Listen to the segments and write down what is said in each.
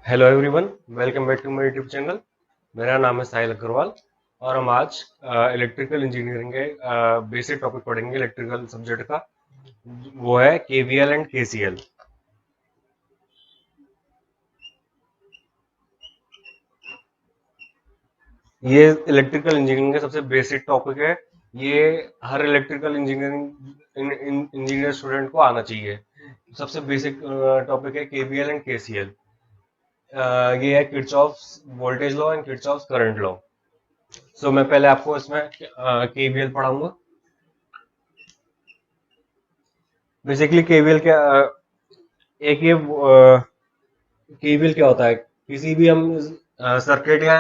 Hello everyone, welcome back to my YouTube channel. मेरा नाम है साहिल अग्रवाल और हम आज इलेक्ट्रिकल इंजीनियरिंग के बेसिक टॉपिक पढ़ेंगे इलेक्ट्रिकल सब्जेक्ट का। वो है केवीएल एंड केसीएल। ये इलेक्ट्रिकल इंजीनियरिंग का सबसे बेसिक टॉपिक है। ये हर इलेक्ट्रिकल इंजीनियरिंग इंजीनियर स्टूडेंट को आना चाहिए। सबसे बेसिक टॉपिक है केवीएल एंड केसीएल। ये है Kirchhoff voltage law and Kirchhoff current law. So मैं पहले आपको इसमें केवीएल पढ़ाऊंगा। बेसिकली केवीएल क्या एक ये केवीएल क्या होता है? किसी भी हम सर्किट या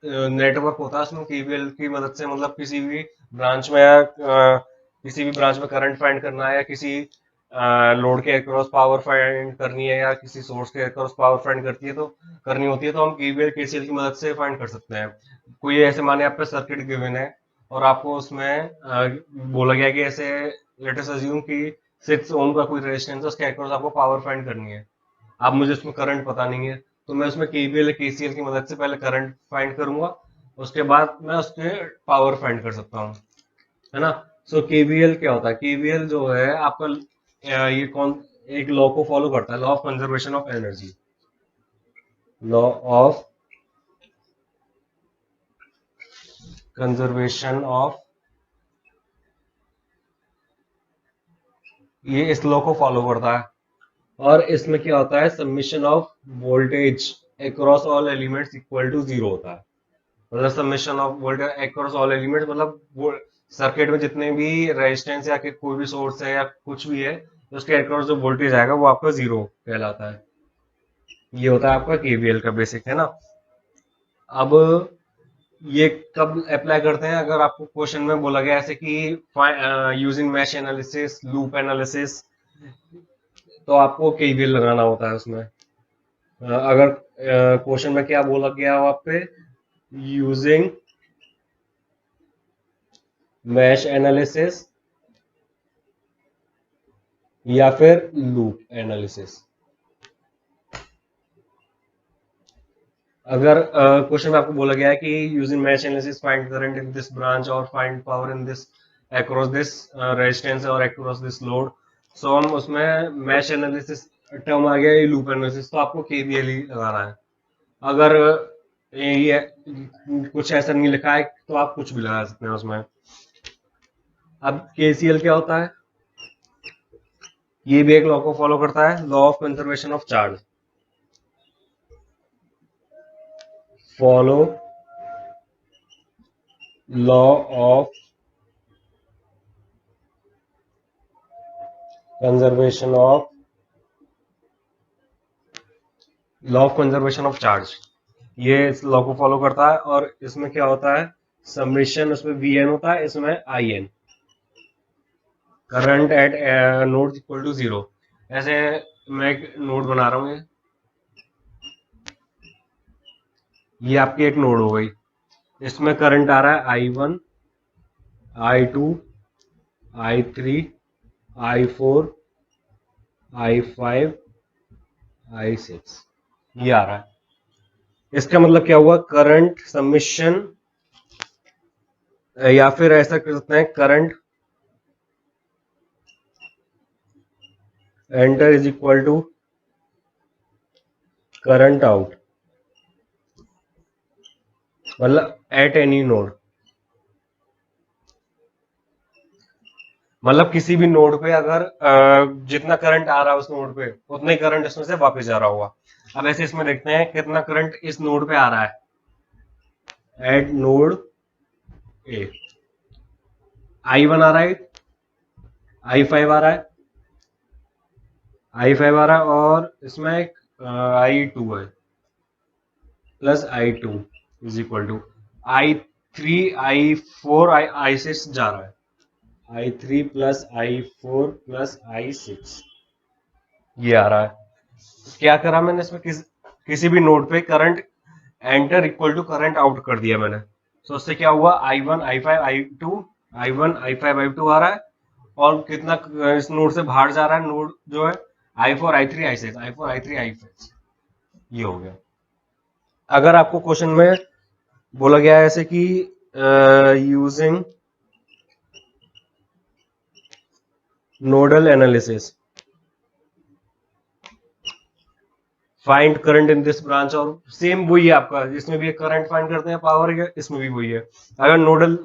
नेटवर्क होता है, उसमें केवीएल की मदद से मतलब किसी भी ब्रांच में या किसी भी ब्रांच में करंट फाइंड करना है या किसी लोड के अक्रॉस पावर फाइंड करनी है या किसी सोर्स के अक्रॉस पावर फाइंड करनी होती है, तो हम केवीएल केसीएल की मदद से फाइंड कर सकते हैं। कोई ऐसे माने आप पे सर्किट गिवन है और आपको उसमें बोला गया कि ऐसे लेट अस अज्यूम कि 6 ओम का कोई रेजिस्टेंस है, उसके अक्रॉस आपको पावर फाइंड करनी है। अब मुझे उसमें करंट पता नहीं है, तो मैं उसमें केवीएल केसीएल की मदद से पहले करंट फाइंड करूंगा, उसके बाद मैं उसके पावर फाइंड कर सकता हूँ, है ना। सो केवीएल क्या होता है? केवीएल जो है आपका ये कौन एक लॉ को फॉलो करता है, law of conservation of energy. Law of conservation of, ये इस लॉ को फॉलो करता है। और इसमें क्या होता है? Summation of voltage across all elements equal to zero होता है। मतलब summation of voltage across all elements मतलब वो सर्किट में जितने भी रेजिस्टेंस या कोई भी सोर्स है या कुछ भी है, तो उसके अक्रॉस जो वोल्टेज आएगा वो आपका जीरो कहलाता है। ये होता है आपका केवीएल का बेसिक, है ना। अब ये कब अप्लाई करते हैं? अगर आपको क्वेश्चन में बोला गया ऐसे कि using mesh analysis, loop analysis, तो आपको केवीएल लगाना होता है उसमें। अगर क्वेश्चन में क्या बोला गया हो आप पे, यूजिंग मैश एनालिसिस या फिर लूप एनालिसिस। अगर क्वेश्चन में आपको बोला गया है कि using mesh analysis find current in this branch और find power in this across this resistance और अक्रॉस दिस लोड, सो हम उसमें मैश एनालिसिस टर्म आ गया, ये लूप एनालिसिस, तो आपको केवीएल ही लगाना है। अगर ये कुछ ऐसा नहीं लिखा है तो आप कुछ भी लगा सकते हैं उसमें। अब केसीएल क्या होता है? ये भी एक लॉ को फॉलो करता है, law of conservation of charge. Follow law of conservation of law of conservation of charge, ये इस लॉ को फॉलो करता है। और इसमें क्या होता है? समेशन उसमें वी एन होता है, इसमें I n, current at node equal to zero. ऐसे मैं एक नोड बना रहा हूँ, ये आपकी एक नोड हो गई। इसमें करंट आ रहा है I one, I two, I three, I four, I five, I six, ये आ रहा है। इसका मतलब क्या हुआ? करंट समिशन, या फिर ऐसा कर सकते हैं, current enter is equal to current out, मतलब एट एनी नोड। मतलब किसी भी नोड पे अगर जितना करंट आ रहा है उस नोड पे, उतना ही करंट इसमें से वापस जा रहा होगा। अब ऐसे इसमें देखते हैं कितना करंट इस नोड पे आ रहा है। At node A I one आ रहा है, आई फाइव आ रहा है, आई फाइव आ रहा है, और इसमें एक आई टू है, plus I two is equal to I three, I four, I six जा रहा है। I three plus I four plus I six, ये आ रहा है। क्या करा मैंने इसमें? किसी भी नोड पे current enter equal to current out कर दिया मैंने। तो उससे क्या हुआ? I one, I five, I two, I one, I five, I two आ रहा है। और कितना इस नोड से बाहर जा रहा है? नोड जो है आई फोर, आई थ्री, आई सिक्स, आई फोर, आई थ्री, आई सिक्स, ये हो गया। अगर आपको क्वेश्चन में बोला गया है ऐसे कि using nodal analysis find current in this branch, और सेम वही है आपका, जिसमें भी करंट फाइंड करते हैं पावर है, इसमें भी वही है। अगर नोडल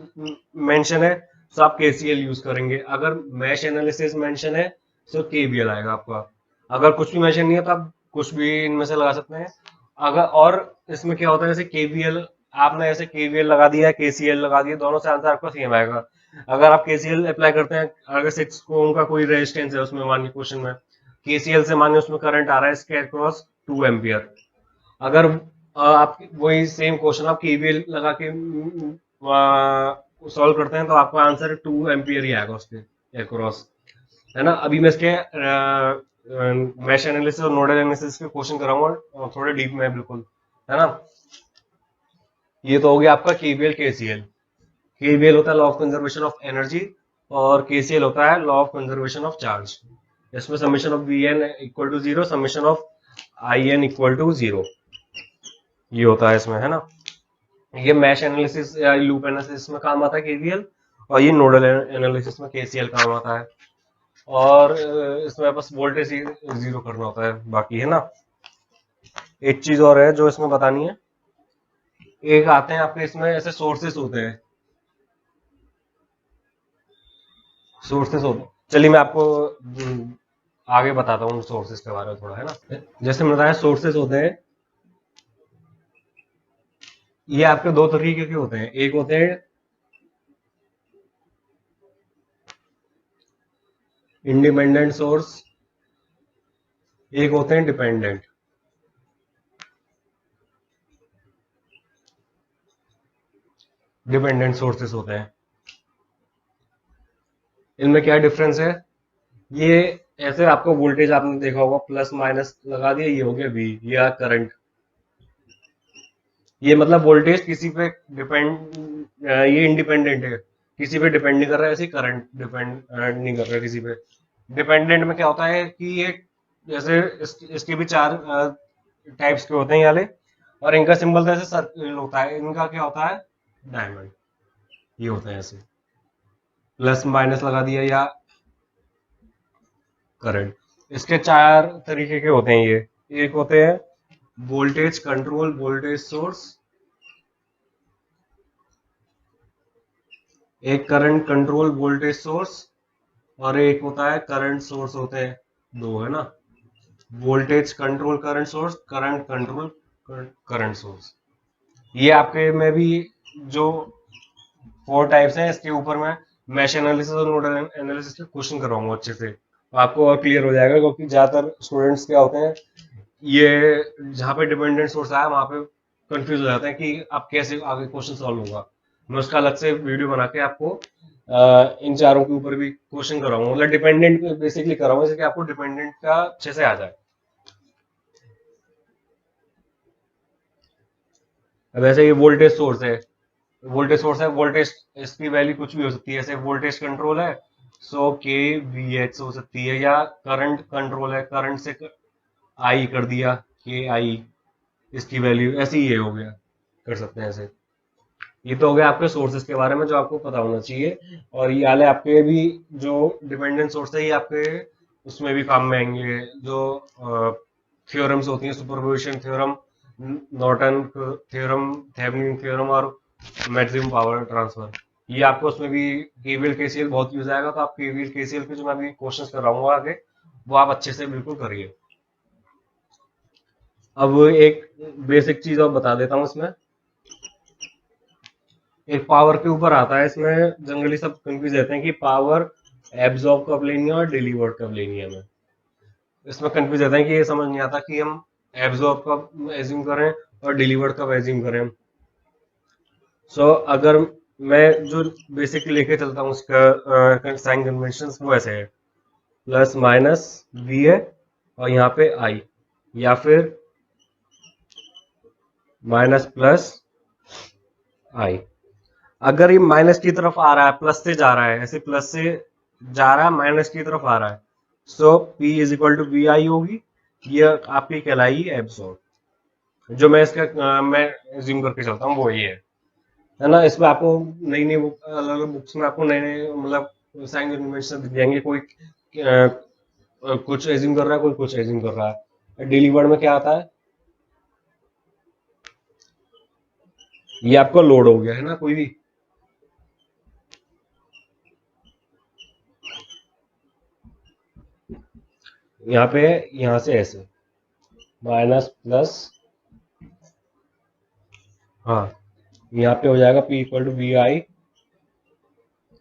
मेंशन है तो आप केसीएल यूज करेंगे, अगर मैश एनालिसिस मेंशन है तो केवीएल आएगा आपका, अगर कुछ भी मेंशन नहीं है तो आप कुछ भी इनमें से लगा सकते हैं। अगर और इसमें क्या होता है, जैसे केवीएल आपने ऐसे केवीएल लगा दिया केसीएल लगा दिया, दोनों से आंसर आपका सेम आएगा। अगर आप केसीएल अप्लाई करते हैं, अगर 6 ओम का कोई रेजिस्टेंस है उसमें, मानिए क्वेश्चन में केसीएल से मानिए उसमें करंट आ रहा है इसके अक्रॉस 2 एम्पियर, अगर आप वही सेम क्वेश्चन आप केवीएल लगा के सॉल्व करते हैं तो आपका आंसर 2 एम्पियर ही आएगा उसके अक्रॉस, है ना। अभी मैं इसके मैश एनालिसिस और नोडल एनालिसिस के क्वेश्चन कराऊंगा थोड़े डीप में बिल्कुल, है ना। ये तो हो गया आपका केवीएल केसीएल। केवीएल होता है law of conservation of energy, और केसीएल होता है law of conservation of charge. इसमें summation of V N equal to 0, summation of I N equal to 0, ये होता है इसमें, है ना। ये मैश एनालिसिस या लूप एनालिसिस में काम आता है केवीएल, और ये नोडल एनालिसिस में केसीएल काम आता है, और इसमें बस वोल्टेज जीरो करना होता है बाकी, है ना। एक चीज और है जो इसमें बतानी है, एक आते हैं आपके इसमें ऐसे सोर्सेस होते हैं, सोर्सेस होते हैं, चलिए मैं आपको आगे बताता हूँ सोर्सेस के बारे में थोड़ा, है ना। जैसे मैंने बताया सोर्सेस होते हैं, ये आपके दो तरीके के होते हैं, एक होते हैं इंडिपेंडेंट सोर्स, एक होते हैं डिपेंडेंट। डिपेंडेंट सोर्सेस होते हैं, इनमें क्या डिफरेंस है, ये ऐसे आपको वोल्टेज आपने देखा होगा प्लस माइनस लगा दिया, ये हो गया वी या करंट, ये मतलब वोल्टेज किसी पे डिपेंड, ये इंडिपेंडेंट है, किसी पे डिपेंड नहीं कर रहा है, ऐसे करंट डिपेंड नहीं कर रहा है किसी पे। डिपेंडेंट में क्या होता है कि ये जैसे इसके भी चार टाइप्स के होते हैं ये वाले, और इनका सिंबल जैसे सर्कल होता है, इनका क्या होता है डायमंड, ये होता है ऐसे प्लस माइनस लगा दिया या करंट। इसके चार तरीके के होते हैं ये, एक होते हैं वोल्टेज कंट्रोल वोल्टेज सोर्स, एक करंट कंट्रोल वोल्टेज सोर्स, और एक होता है करंट सोर्स, होते हैं दो, है ना। Voltage control current source, current control current source, ये आपके में भी जो 4 टाइप्स हैं, इसके ऊपर मैं मैश एनालिसिस और नोडल एनालिसिस के क्वेश्चन करवाऊंगा अच्छे से, तो आपको और क्लियर हो जाएगा, क्योंकि ज्यादातर स्टूडेंट्स क्या होते हैं, ये जहाँ पे डिपेंडेंट सोर्स आया वहां पे कंफ्यूज हो जाते हैं कि आप कैसे आगे क्वेश्चन सॉल्व होगा। मैं उसका अलग से वीडियो बना के आपको इन चारों के ऊपर भी क्वेश्चन कराऊंगा, मतलब डिपेंडेंट बेसिकली कराऊंगा, जैसे कि आपको डिपेंडेंट का अच्छे से आ जाए। अब ऐसे ये वोल्टेज सोर्स है, वोल्टेज इसकी वैल्यू कुछ भी हो सकती है, जैसे वोल्टेज कंट्रोल है सो के वी एच हो सकती है, या करंट कंट्रोल है, करंट से आई कर दिया के आई, इसकी वैल्यू ऐसे ही ये हो गया, कर सकते हैं ऐसे। ये तो हो गया आपके सोर्सेज के बारे में जो आपको पता होना चाहिए, और ये वाले आपके भी जो डिपेंडेंट सोर्स है ये आपके उसमें भी काम में आएंगे, जो थ्योरम्स होती हैं, superposition theorem, Norton theorem, Thevenin theorem, और मैक्सिमम पावर ट्रांसफर, ये आपको उसमें भी केवीएल केसीएल बहुत यूज आएगा, तो आप केवीएल केसीएल के जो मैं अभी क्वेश्चंस कराऊंगा आगे, वो आप अच्छे से बिल्कुल करिए। अब एक बेसिक चीज और बता देता हूँ इसमें, एक पावर के ऊपर आता है, इसमें जनरली सब कंफ्यूज रहते हैं कि पावर एब्जॉर्ब कब लेनी है और डिलीवर्ड कब लेनी है, हमें इसमें कंफ्यूज रहता है कि ये समझ नहीं आता कि हम एब्जॉर्ब कब एज्यूम करें और डिलीवर्ड कब एज्यूम करें। सो अगर मैं जो बेसिक लेके चलता हूँ उसका साइन कन्वेंशन वो ऐसे है, प्लस माइनस वी है और यहाँ पे आई, या फिर माइनस प्लस आई। अगर ये माइनस की तरफ आ रहा है, प्लस से जा रहा है, ऐसे प्लस से जा रहा है माइनस की तरफ आ रहा है, so P is equal to V I होगी, ये आपकी कहलाई एब्सॉर्ब। जो मैं इसका मैं एज्यूम करके चलता हूँ वो ये है ना। इसमें आपको नई नई बुक, अलग अलग बुक्स में आपको नए नए मतलब साइंस इन्वेंशन दिख जाएंगे। कोई कुछ एज्यूम कर रहा है, कोई कुछ एज्यूम कर रहा है। डेली वर्ड में क्या आता है, ये आपका लोड हो गया है ना कोई भी। यहाँ पे यहाँ से ऐसे माइनस प्लस, हाँ यहाँ पे हो जाएगा P equal to V I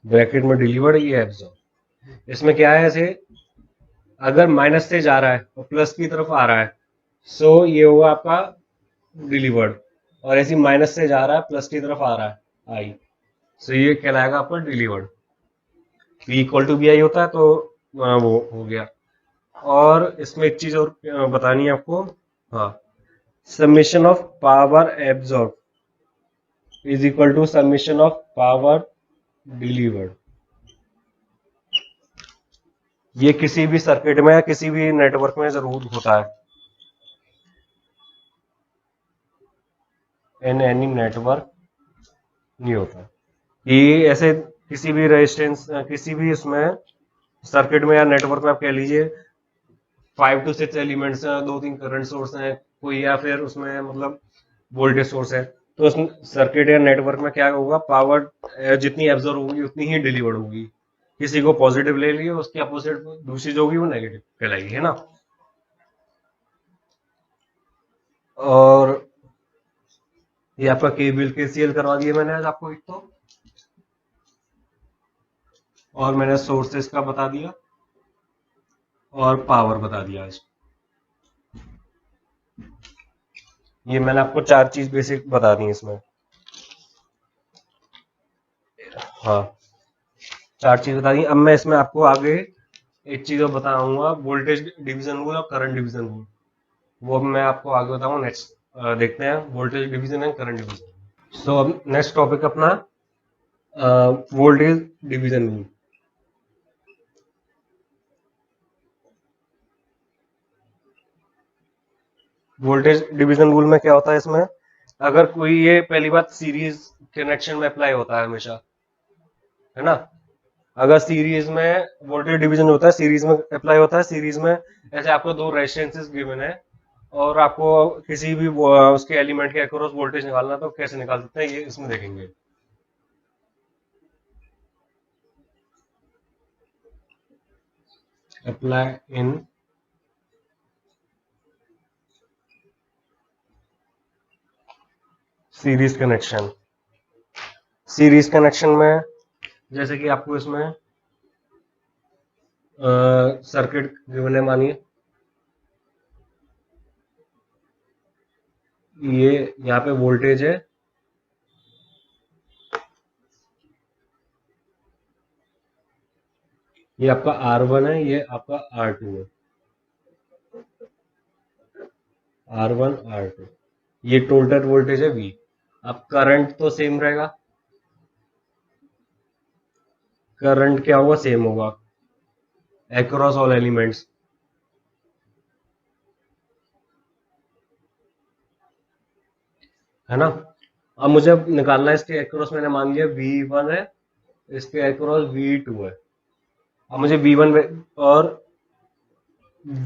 bracket में डिलीवर्ड, ये एब्जॉर्ब। इसमें क्या है, ऐसे अगर माइनस से जा रहा है और प्लस की तरफ आ रहा है, सो ये होगा आपका डिलीवर्ड। और ऐसे माइनस से जा रहा है प्लस की तरफ आ रहा है आई, सो ये कहलाएगा आपका delivered. P equal to V I होता है तो वो हो गया। और इसमें एक चीज और बतानी है आपको, हाँ, summation of power absorb is equal to summation of power delivered. ये किसी भी सर्किट में या किसी भी नेटवर्क में जरूर होता है, इन एनी नेटवर्क नहीं होता। ये ऐसे किसी भी रेजिस्टेंस, किसी भी इसमें सर्किट में या नेटवर्क में आप कह लीजिए 5 to 6 एलिमेंट्स हैं, 2-3 करंट सोर्स हैं कोई, या फिर उसमें मतलब वोल्टेज सोर्स है, तो उस सर्किट या नेटवर्क में क्या होगा, पावर जितनी एब्जॉर्ब होगी उतनी ही डिलीवर्ड होगी। किसी को पॉजिटिव ले लियो, उसकी अपोजिट दूसरी जो होगी वो नेगेटिव कहलाएगी, है ना। और ये आपका केवीएल केसीएल करवा दिया मैंने आज आपको एक तो, और मैंने सोर्सेस का बता दिया और पावर बता दिया आज। ये मैंने आपको 4 चीज बेसिक बता दी इसमें, हाँ 4 चीज बता दी। अब मैं इसमें आपको आगे एक चीज और बताऊंगा, वोल्टेज डिवीजन रूल और करंट डिवीजन रूल। वो मैं आपको आगे बताऊंगा नेक्स्ट। देखते हैं voltage division and current division. So अब नेक्स्ट टॉपिक अपना voltage division rule. Voltage division rule में क्या होता है इसमें, अगर कोई, ये पहली बात सीरीज कनेक्शन में अप्लाई होता है हमेशा, है ना। अगर सीरीज में वोल्टेज डिवीजन होता है, सीरीज में अप्लाई होता है। सीरीज में ऐसे आपको दो रेजिस्टेंसेस गिवन है और आपको किसी भी उसके एलिमेंट के अक्रॉस वोल्टेज निकालना है, तो कैसे निकाल सकते हैं ये इसमें देखेंगे। Apply in series connection. Series connection में जैसे कि आपको इसमें सर्किट गिवन है, मानिए ये यहाँ पे वोल्टेज है, ये आपका R1 है, ये आपका R2 है, R1 R2, ये टोटल वोल्टेज है V। अब करंट तो सेम रहेगा, करंट क्या होगा, सेम होगा अक्रॉस ऑल एलिमेंट्स, है ना। अब मुझे अब निकालना है इसके अक्रॉस, मैंने मान लिया V1 है, इसके अक्रॉस V2 है। अब मुझे V1 और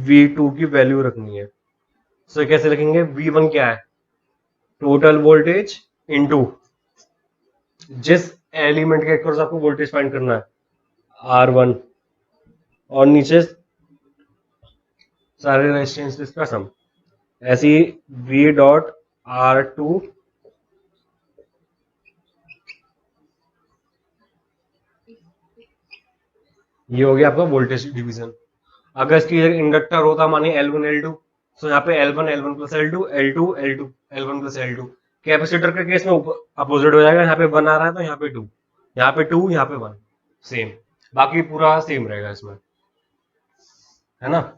V2 की वैल्यू रखनी है। सो कैसे लिखेंगे, V1 क्या है, टोटल वोल्टेज इनटू जिस एलिमेंट के अक्रॉस आपको वोल्टेज फाइंड करना है R1, और नीचे सारे रेजिस्टेंसेस का सम, ऐसी V डॉट R2, ये हो गया आपका वोल्टेज डिवीजन। अगर इसकी जगह इंडक्टर होता मानिए L1 L2, तो यहाँ पे L1 L1 plus L2 L2 L2 L1 plus L2। Capacitor के केस में अपोजिट हो जाएगा, यहाँ पे 1 आ रहा है तो यहाँ पे 2, यहाँ पे 2, यहाँ पे 1, सेम। बाकी पूरा सेम रहेगा इसमें, है ना।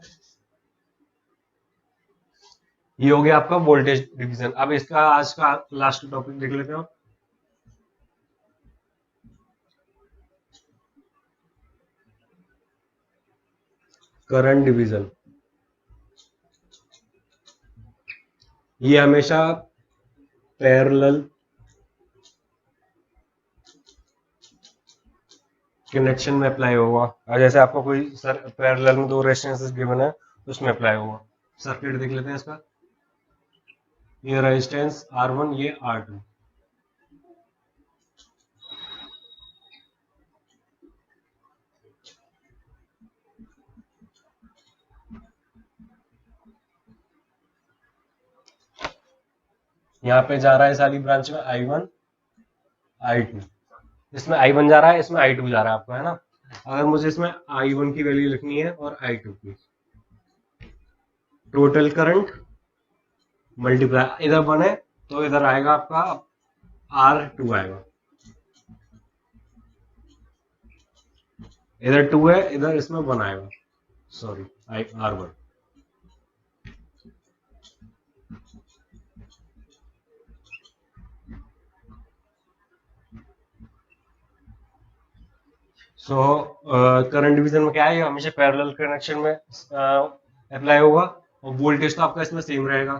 ये हो गया आपका वोल्टेज डिवीजन। अब इसका आज का लास्ट टॉपिक देख लेते हो, करंट डिवीजन। ये हमेशा पैरेलल कनेक्शन में अप्लाई होगा। और जैसे आपको कोई सर पैरेलल में दो रेजिस्टेंसेस गिवन है तो उसमें अप्लाई होगा। सर्किट देख लेते हैं इसका। ये रेजिस्टेंस R1, ये R2। यहाँ पे जा रहा है सारी ब्रांच में I1, I2। इसमें I1 जा रहा है, इसमें I2 जा रहा है आपको, है ना। अगर मुझे इसमें I1 की वैल्यू लिखनी है और I2 की, टोटल करंट मल्टीप्लाई, इधर 1 है तो इधर आएगा आपका R2 आएगा, इधर 2 है, इधर इसमें 1 आएगा, sorry R1। So current division में क्या है, ये हमेशा पैरेलल कनेक्शन में अप्लाई होगा, और वोल्टेज तो आपका इसमें सेम रहेगा।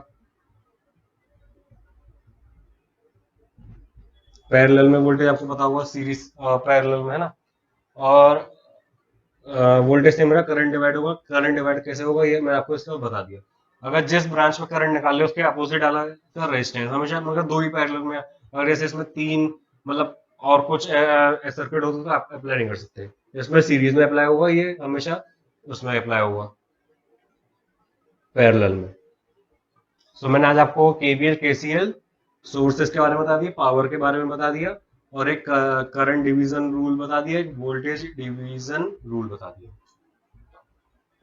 पैरेलल में वोल्टेज आपको पता होगा, सीरीज पैरेलल में, है ना। और वोल्टेज सेम रहा, करंट डिवाइड होगा। करंट डिवाइड कैसे होगा ये मैं आपको इसका बता दिया। अगर जिस ब्रांच में करंट निकाल ले उसके अपोजिट डाला तो रेजिस्टेंस हमेशा, मगर दो ही पैरेलल में। अगर जैसे इसमें तीन, मतलब और कुछ सर्किट होता तो आप अप्लाई नहीं कर सकते। इसमें सीरीज में अप्लाई होगा, ये हमेशा उसमें अप्लाई होगा पैरेलल में। सो मैंने आज आपको केवीएल केसीएल सोर्सेस के बारे में बता दिया, पावर के बारे में बता दिया, और एक करंट डिवीजन रूल बता दिया, एक वोल्टेज डिवीजन रूल बता दिया,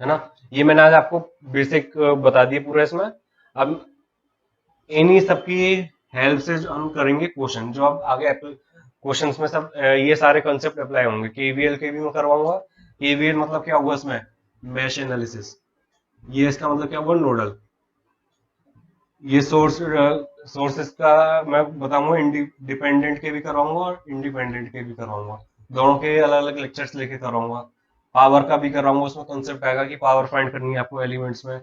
है ना। ये मैंने आज आपको बेसिक बता दिए पूरा इसमें। अब इन्हीं सबकी हेल्प से जो हम करेंगे क्वेश्चन, जो अब आगे क्वेश्चंस में सब ये सारे कंसेप्ट अप्लाई होंगे। केवीएल के भी मैं करवाऊंगा। केवीएल मतलब क्या हुआ इसमें, मैश एनालिसिस। ये इसका मतलब क्या हुआ, नोडल। ये सोर्सेस का मैं बताऊंगा, डिपेंडेंट के भी करवाऊंगा और इंडिपेंडेंट के भी करवाऊंगा। दोनों के अलग अलग लेक्चर्स लेके करवाऊंगा। पावर का भी करवाऊंगा, उसमें कंसेप्ट आएगा कि पावर फाइंड करनी है आपको एलिमेंट्स में।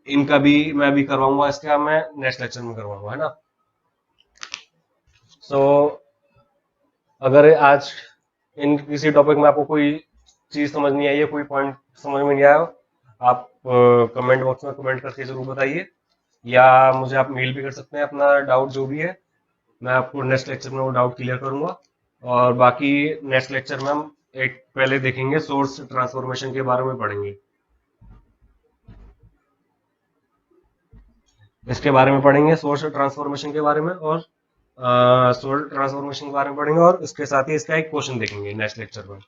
इनका भी मैं भी करवाऊंगा, इसका मैं नेक्स्ट लेक्चर में करवाऊंगा, है ना। सो अगर आज इन किसी टॉपिक में आपको कोई चीज समझ नहीं आई है, कोई पॉइंट समझ में नहीं आया, आप कमेंट बॉक्स में कमेंट करके जरूर बताइए, या मुझे आप मेल भी कर सकते हैं अपना डाउट जो भी है। मैं आपको नेक्स्ट लेक्चर में वो डाउट क्लियर करूंगा। और बाकी नेक्स्ट लेक्चर में हम एक पहले देखेंगे, सोर्स ट्रांसफॉर्मेशन के बारे में पढ़ेंगे, इसके बारे में पढ़ेंगे, सोर्स ट्रांसफॉर्मेशन के बारे में, और सोर्स ट्रांसफॉर्मेशन के बारे में पढ़ेंगे, और इसके साथ ही इसका एक क्वेश्चन देखेंगे नेक्स्ट लेक्चर में।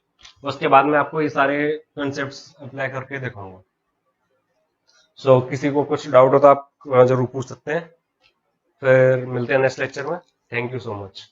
उसके बाद में आपको ये सारे कंसेप्ट अप्लाई करके दिखाऊंगा। सो किसी को कुछ डाउट हो तो आप जरूर पूछ सकते हैं। फिर मिलते हैं नेक्स्ट लेक्चर में। Thank you so much.